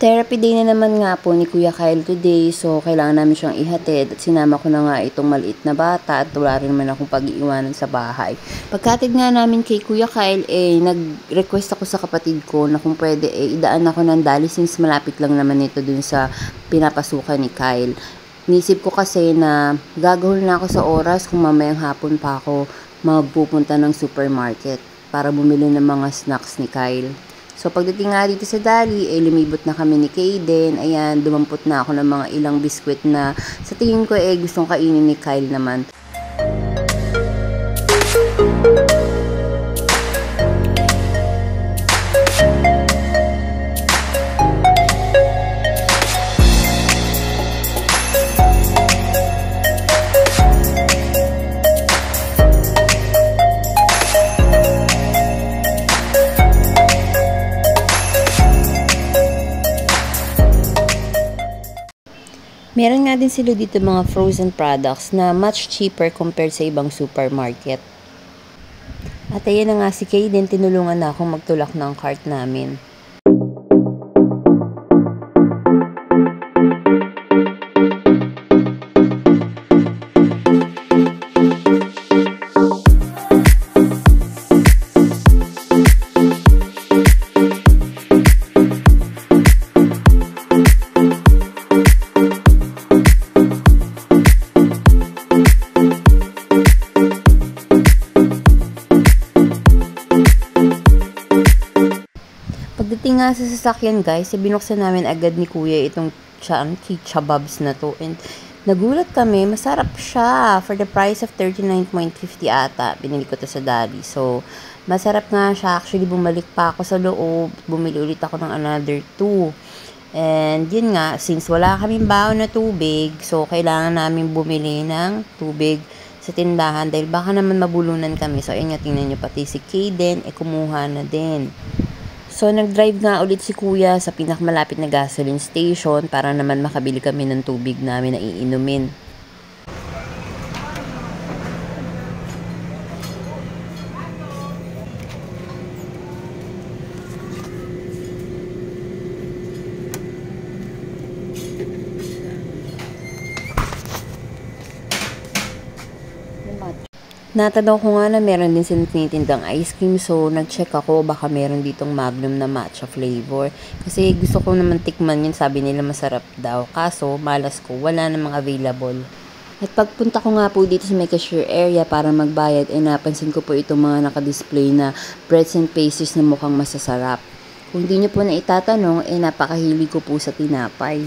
Therapy day na naman nga po ni Kuya Kyle today, so kailangan namin siyang ihatid at sinama ko na nga itong maliit na bata at wala rin naman akong pag-iiwanan sa bahay. Pagkatid nga namin kay Kuya Kyle, nag-request ako sa kapatid ko na kung pwede idaan ako ng dali since malapit lang naman ito dun sa pinapasukan ni Kyle. Nisip ko kasi na gagawin na ako sa oras kung mamayang hapon pa ako magpupunta ng supermarket para bumili ng mga snacks ni Kyle. So, pagdating nga dito sa Dali, lumibot na kami ni Kaden. Ayan, dumampot na ako ng mga ilang biskwit na sa tingin ko gustong kainin ni Kyle naman. Meron nga din sila dito mga frozen products na much cheaper compared sa ibang supermarket. At ayan na nga si Kaden, tinulungan na akong magtulak ng cart namin. Pagdating nga sa sasakyan guys, binuksan namin agad ni Kuya itong chunky chababs na to. And nagulat kami, masarap siya. For the price of 39.50 ata, binili ko to sa Dali. So, masarap nga siya. Actually, bumalik pa ako sa loob. Bumili ulit ako ng another 2. And yun nga, since wala kaming baon na tubig, so kailangan namin bumili ng tubig sa tindahan dahil baka naman mabulunan kami. So, ayun nga, tingnan nyo pati si Kaden, kumuha na din. So, nag-drive nga ulit si Kuya sa pinakamalapit na gasoline station para naman makabili kami ng tubig namin na iinumin. Natanaw ko nga na meron din silang tinitindang ice cream, so nag-check ako baka meron ditong Magnum na matcha flavor. Kasi gusto ko naman tikman yun, sabi nila masarap daw. Kaso, malas ko, wala namang available. At pagpunta ko nga po dito sa may cashier area para magbayad, napansin ko po itong mga nakadisplay na breads and pastries na mukhang masasarap. Kung di nyo po na itatanong, napakahilig ko po sa tinapay.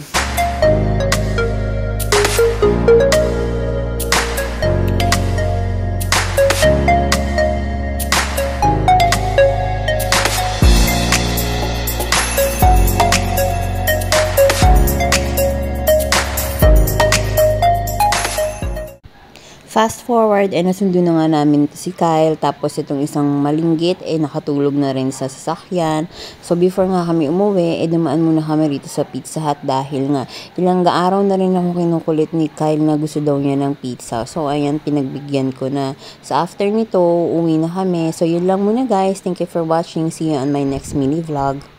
Fast forward, nasundo na nga namin si Kyle, tapos itong isang malinggit, nakatulog na rin sa sasakyan. So, before nga kami umuwi, dumaan muna kami rito sa Pizza Hut dahil nga ilang araw na rin ako kinukulit ni Kyle na gusto daw niya ng pizza. So, ayan, pinagbigyan ko na. So, after nito, uwi na kami. So, yun lang muna guys. Thank you for watching. See you on my next mini vlog.